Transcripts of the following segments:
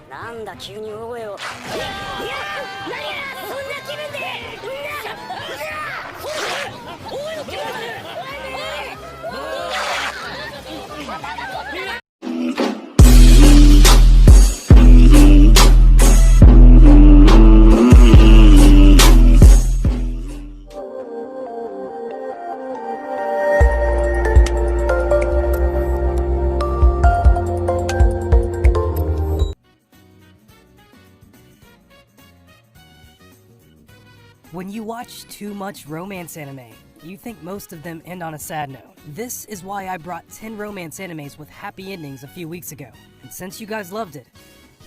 なんだ急に大声を。いや、何や、そんな気分で。大声を決める。When you watch too much romance anime, you think most of them end on a sad note. This is why I brought 10 romance animes with happy endings a few weeks ago. And since you guys loved it,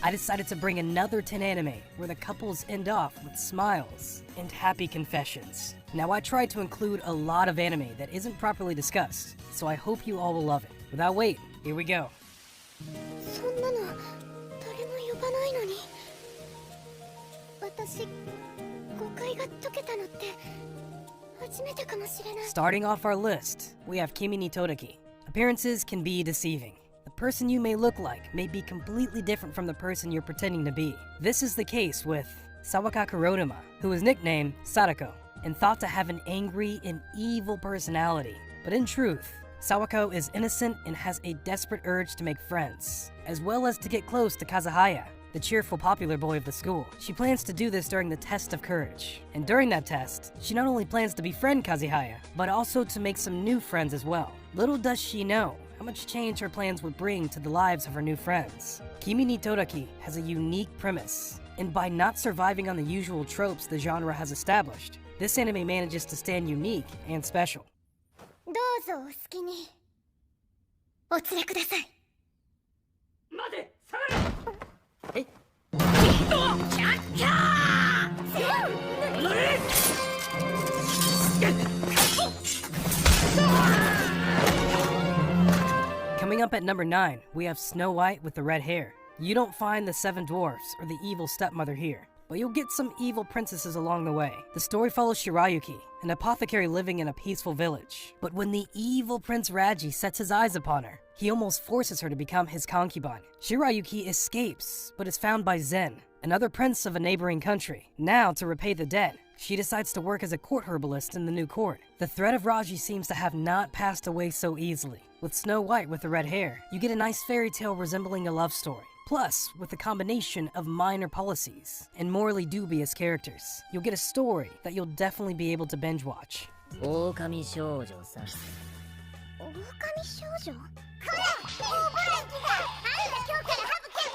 I decided to bring another 10 anime where the couples end off with smiles and happy confessions. Now I tried to include a lot of anime that isn't properly discussed, so I hope you all will love it. Without wait, here we go. そんなの誰も呼ばないのに私誤解が解けたのって初めてかもしれない Starting off our list, we have Kimi ni Todaki. Appearances can be deceiving. The person you may look like may be completely different from the person you're pretending to be. This is the case with Sawaka Kurodama, who is nicknamed Sadako, and thought to have an angry and evil personality. But in truth, Sawako is innocent and has a desperate urge to make friends, as well as to get close to Kazuhaya, the cheerful popular boy of the school. She plans to do this during the test of courage. And during that test, she not only plans to befriend Kazuhaya, but also to make some new friends as well. Little does she know how much change her plans would bring to the lives of her new friends. Kimi ni Todaki has a unique premise, and by not surviving on the usual tropes the genre has established, this anime manages to stand unique and special. どうぞお好きにお連れください待て、下がれ。え？ Coming up at number 9, we have Snow White with the red hair. You don't find the 7 dwarfs or the evil stepmother here, but you'll get some evil princesses along the way. The story follows Shirayuki, an apothecary living in a peaceful village. But when the evil Prince Raji sets his eyes upon her, he almost forces her to become his concubine. Shirayuki escapes, but is found by Zen, another prince of a neighboring country. Now, to repay the debt, she decides to work as a court herbalist in the new court. The threat of Raji seems to have not passed away so easily. With Snow White with the red hair, you get a nice fairy tale resembling a love story. Plus, with a combination of minor policies and morally dubious characters, you'll get a story that you'll definitely be able to binge watch. 狼少女さ。狼少女これ大ボランティがあんた今日からハブキャ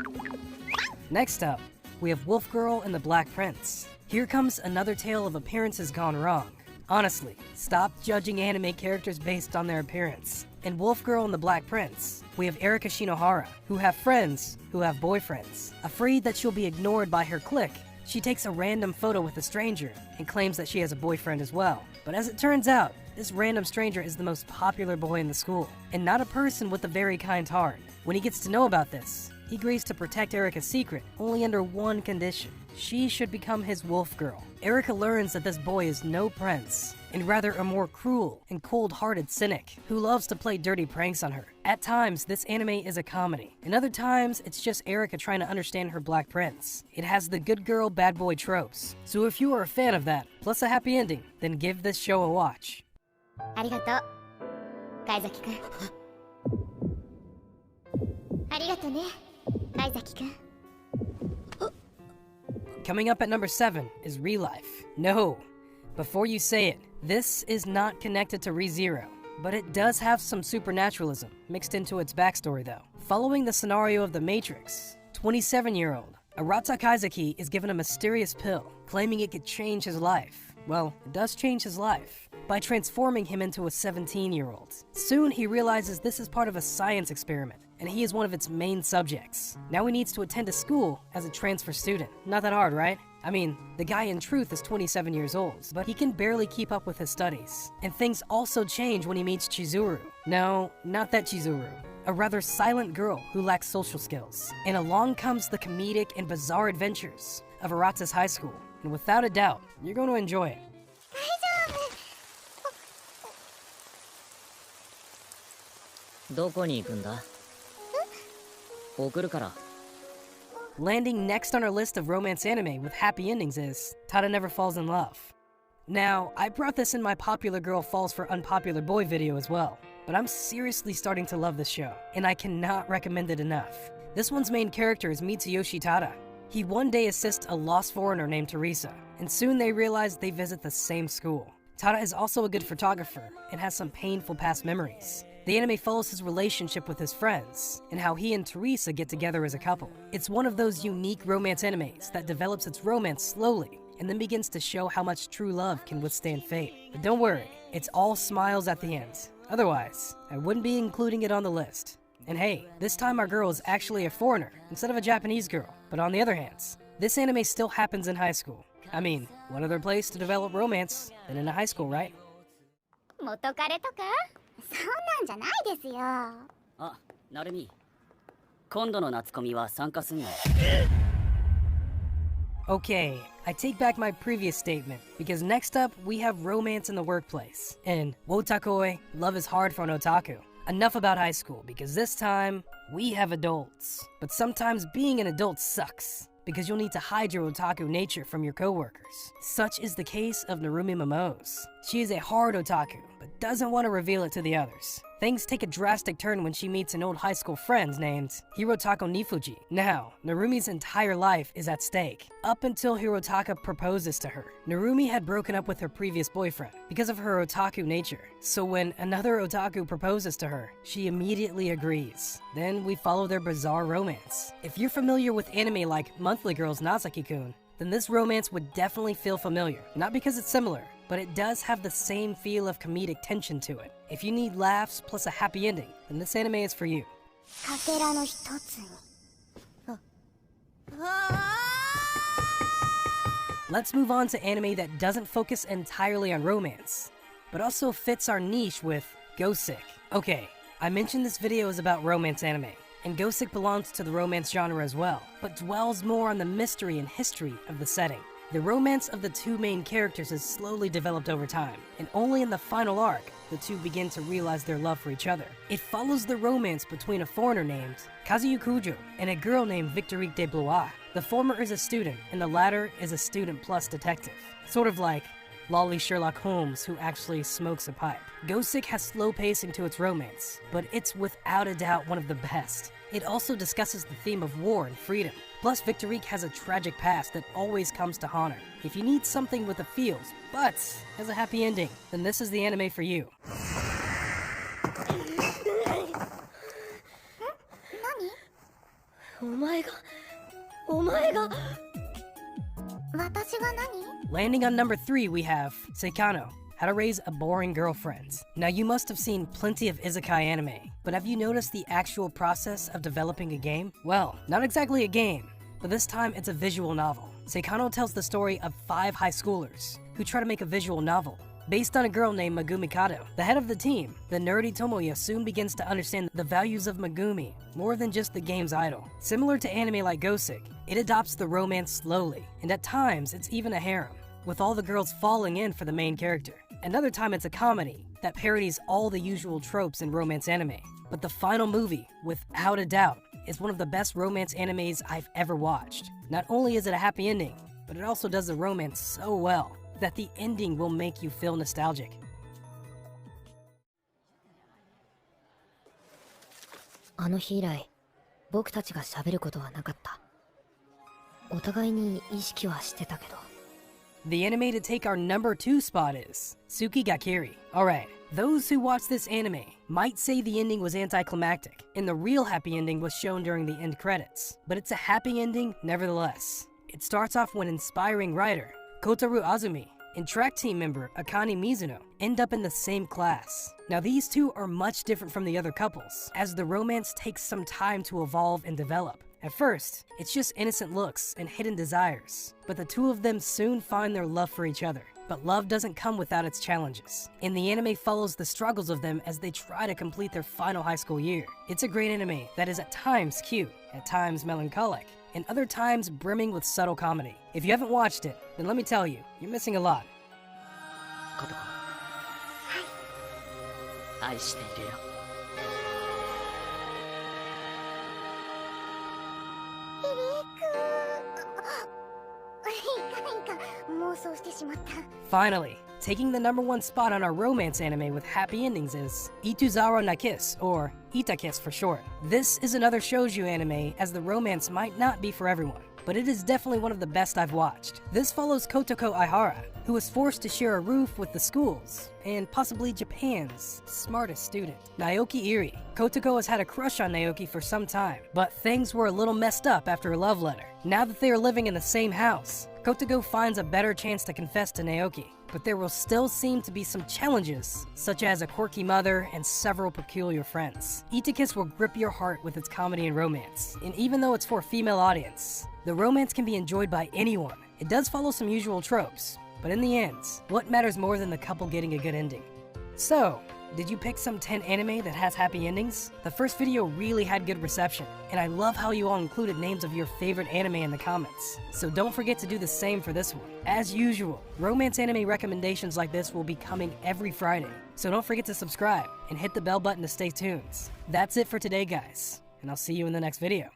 ンケン Next up, we have Wolf Girl and the Black Prince. Here comes another tale of appearances gone wrong. Honestly, stop judging anime characters based on their appearance. In Wolf Girl and the Black Prince, we have Erika Shinohara, who have friends who have boyfriends. Afraid that she'll be ignored by her clique, she takes a random photo with a stranger and claims that she has a boyfriend as well. But as it turns out, this random stranger is the most popular boy in the school, and not a person with a very kind heart. When he gets to know about this, he agrees to protect Erika's secret, only under one condition. She should become his wolf girl. Erika learns that this boy is no prince, and rather a more cruel and cold-hearted cynic who loves to play dirty pranks on her. At times, this anime is a comedy, and other times, it's just Erika trying to understand her black prince. It has the good girl, bad boy tropes. So if you are a fan of that, plus a happy ending, then give this show a watch. ありがとう貝崎くんありがとね貝崎くん Coming up at number 7 is Relife. No, before you say it, this is not connected to ReZero, but it does have some supernaturalism mixed into its backstory though. Following the scenario of The Matrix, 27-year-old Arata Kaizaki is given a mysterious pill, claiming it could change his life. Well, it does change his life by transforming him into a 17-year-old. Soon he realizes this is part of a science experiment, and he is one of its main subjects. Now he needs to attend a school as a transfer student. Not that hard, right? I mean, the guy in truth is 27 years old, but he can barely keep up with his studies. And things also change when he meets Chizuru. No, not that Chizuru. a rather silent girl who lacks social skills. And along comes the comedic and bizarre adventures of Arata's high school. And without a doubt, you're going to enjoy it. どこに行くんだ？送るから。 Landing next on our list of romance anime with happy endings is Tada Never Falls in Love. Now, I brought this in my popular girl falls for unpopular boy video as well, but I'm seriously starting to love this show, and I cannot recommend it enough. This one's main character is Mitsuyoshi Tada. He one day assists a lost foreigner named Teresa, and soon they realize they visit the same school. Tada is also a good photographer and has some painful past memories. The anime follows his relationship with his friends, and how he and Teresa get together as a couple. It's one of those unique romance animes that develops its romance slowly, and then begins to show how much true love can withstand fate. But don't worry, it's all smiles at the end. Otherwise, I wouldn't be including it on the list. And hey, this time our girl is actually a foreigner instead of a Japanese girl. But on the other hand, this anime still happens in high school. I mean, what other place to develop romance than in a high school, right? 元彼とかそんなんじゃないですよ。あ、なるみ。今度の夏コミは参加すんの？ Okay, I take back my previous statement, because next up we have romance in the workplace. And wotakoi, love is hard for an otaku. Enough about high school, because this time, we have adults. But sometimes being an adult sucks, because you'll need to hide your otaku nature from your coworkers. Such is the case of Narumi Momose. She is a hard otaku, but doesn't want to reveal it to the others. Things take a drastic turn when she meets an old high school friend named Hirotako Nifuji. Now, Narumi's entire life is at stake, up until Hirotaka proposes to her. Narumi had broken up with her previous boyfriend because of her otaku nature, so when another otaku proposes to her, she immediately agrees. Then we follow their bizarre romance. If you're familiar with anime like Monthly Girls Nazaki-kun, then this romance would definitely feel familiar. Not because it's similar, but it does have the same feel of comedic tension to it. If you need laughs plus a happy ending, then this anime is for you. かけらの一つに。Let's move on to anime that doesn't focus entirely on romance, but also fits our niche with Gosick. Okay, I mentioned this video is about romance anime, and Gosick belongs to the romance genre as well, but dwells more on the mystery and history of the setting. The romance of the two main characters is slowly developed over time, and only in the final arc, the two begin to realize their love for each other. It follows the romance between a foreigner named Kazuyu Kujo and a girl named Victorique de Blois. The former is a student, and the latter is a student plus detective. Sort of like lolly Sherlock Holmes who actually smokes a pipe. Gosick has slow pacing to its romance, but it's without a doubt one of the best. It also discusses the theme of war and freedom. Plus, Victorique has a tragic past that always comes to haunt her. If you need something with the feels, but has a happy ending, then this is the anime for you. 何？お前が私が何？ Landing on number 3, we have Seikano, How to Raise a Boring Girlfriend. Now, you must have seen plenty of isekai anime, but have you noticed the actual process of developing a game? Well, not exactly a game, but this time it's a visual novel. Seikano tells the story of 5 high schoolers who try to make a visual novel based on a girl named Megumi Kato. The head of the team, the nerdy Tomoya, soon begins to understand the values of Megumi more than just the game's idol. Similar to anime like Gosick, it adopts the romance slowly, and at times it's even a harem, with all the girls falling in for the main character. Another time it's a comedy that parodies all the usual tropes in romance anime. But the final movie, without a doubt, is one of the best romance animes I've ever watched. Not only is it a happy ending, but it also does the romance so well that the ending will make you feel nostalgic. あの日以来、僕たちが喋ることはなかった。お互いに意識はしてたけど。The anime to take our number 2 spot is Tsuki ga Kiri. Alright, those who watch this anime might say the ending was anticlimactic, and the real happy ending was shown during the end credits. But it's a happy ending nevertheless. It starts off when inspiring writer Kotaru Azumi and track team member Akane Mizuno end up in the same class. Now these two are much different from the other couples, as the romance takes some time to evolve and develop. At first, it's just innocent looks and hidden desires, but the two of them soon find their love for each other. but love doesn't come without its challenges, and the anime follows the struggles of them as they try to complete their final high school year. It's a great anime that is at times cute, at times melancholic, and other times brimming with subtle comedy. If you haven't watched it, then let me tell you, you're missing a lot. ことか愛しているよ。妄想してしまった。 Finally, taking the #1 spot on our romance anime with happy endings is Ituzawa na Kiss, or Itakiss for short. This is another shoujo anime, as the romance might not be for everyone, but it is definitely one of the best I've watched. This follows Kotoko Aihara, who is forced to share a roof with the schools, and possibly Japan's smartest student, Naoki Iri. Kotoko has had a crush on Naoki for some time, but things were a little messed up after a love letter. Now that they are living in the same house, Kotoko finds a better chance to confess to Naoki, but there will still seem to be some challenges, such as a quirky mother and several peculiar friends. Itakiss will grip your heart with its comedy and romance, and even though it's for a female audience, the romance can be enjoyed by anyone. It does follow some usual tropes, but in the end, what matters more than the couple getting a good ending? So, did you pick some 10 anime that has happy endings? The first video really had good reception, and I love how you all included names of your favorite anime in the comments. So don't forget to do the same for this one. As usual, romance anime recommendations like this will be coming every Friday, so don't forget to subscribe and hit the bell button to stay tuned. That's it for today, guys, and I'll see you in the next video.